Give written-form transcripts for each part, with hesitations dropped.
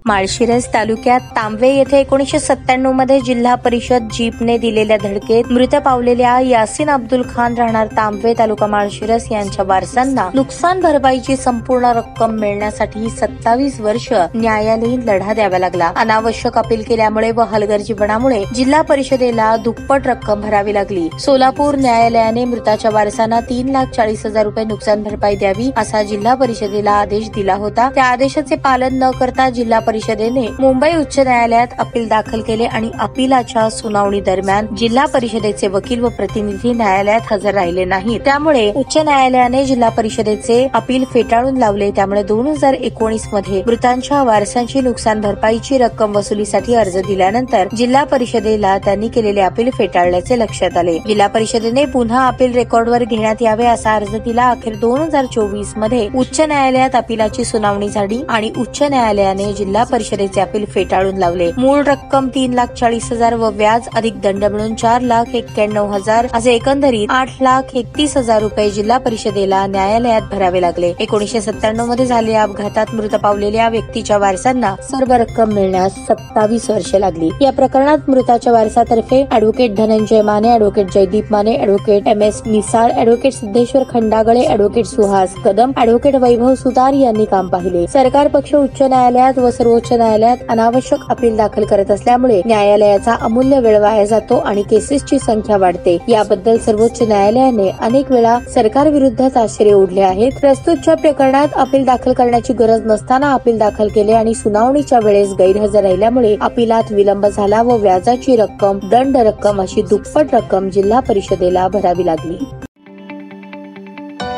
माळशिरस तालुक्यात तांबवे येथे 1997 मध्ये जिल्हा परिषद जीपने दिलेल्या धडकेत मृत पावलेल्या यासीन अब्दुल खान राहणार तांबवे तालुका माळशिरस यांच्या वारसांना नुकसान भरपाईची संपूर्ण रक्कम मिळण्यासाठी 27 वर्ष न्यायालयीन लढा द्यावा लागला। अनावश्यक अपील केल्यामुळे व हलगर्जीपणामुळे जिल्हा परिषदेला दुप्पट रक्कम भरावी लागली। सोलापूर न्यायालयाने मृताच्या वारसांना 3,40,000 रुपये नुकसान भरपाई द्यावी असा जिल्हा परिषदेला आदेश दिला होता। त्या आदेशाचे पालन न करता जिल्हा परिषदेने मुंबई उच्च न्यायालयात अपील दाखल केले आणि अपीलाच्या सुनावणी दरम्यान जिल्हा परिषदेचे वकील व प्रतिनिधी न्यायालयात हजर राहिले नाहीत। त्यामुळे उच्च न्यायालयाने जिल्हा परिषदेचे अपील फेटाळून लावले। त्यामुळे 2019 मध्ये मृतांच्या वारसांची नुकसान भरपाईची रक्कम वसुलीसाठी अर्ज दिल्यानंतर जिल्हा परिषदेला त्यांनी केलेले अपील फेटाळल्याचे लक्षात आले। जिल्हा परिषदेने पुन्हा अपील रेकॉर्डवर घेण्यात यावे असा अर्ज दिला। अखेर 2024 मध्ये उच्च न्यायालयात अपीलाची सुनावणी झाली आणि उच्च न्यायालयाने जिल्हा परिषदेचे अपील फेटाळून लावले। मूळ रक्कम 3,40,000 व व्याज अधिक दंड मिळून 4,91,000 असे एकंदरीत 8,31,000 रुपये जिल्हा परिषदेला न्यायालयात भरावे लागले। 1997 मध्ये झालेल्या अपघातात मृत पावलेल्या व्यक्तीच्या वारसांना सर्व रक्कम मिळण्यास 27 वर्षे लागली। या प्रकरणात मृताच्या वारसातर्फे advocate Dhananjay Mane, advocate Jaydeep Mane, advocate MS Misal, advocate Siddheshwar Khandagale, advocate Suhas Kadam, advocate Vaibhav Sutar यांनी काम पाहिले। सरकार पक्ष उच्च न्यायालयात व सर्वोच्च न्यायालयात अनावश्यक अपील दाखल करत असल्यामुळे न्यायालयाचा अमूल्य वेळ वाया जातो आणि केसेसची संख्या वाढते। याबद्दल सर्वोच्च न्यायालयाने अनेक वेळा सरकार विरुद्ध ताशेरे ओढले आहेत। प्रस्तुतच्या प्रकरणात अपील दाखल करण्याची गरज नसताना अपील दाखल केले आणि सुनावणीच्या वेळेस गैरहजर राहिल्यामुळे अपीलात विलंब झाला व व्याजाची रक्कम, दंड रक्कम अशी दुप्पट रक्कम जिल्हा परिषदेला भरावी लागली।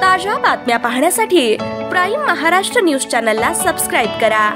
ताज्या बातम्या पाहण्यासाठी प्राईम महाराष्ट्र न्यूज चॅनलला सबस्क्राईब करा।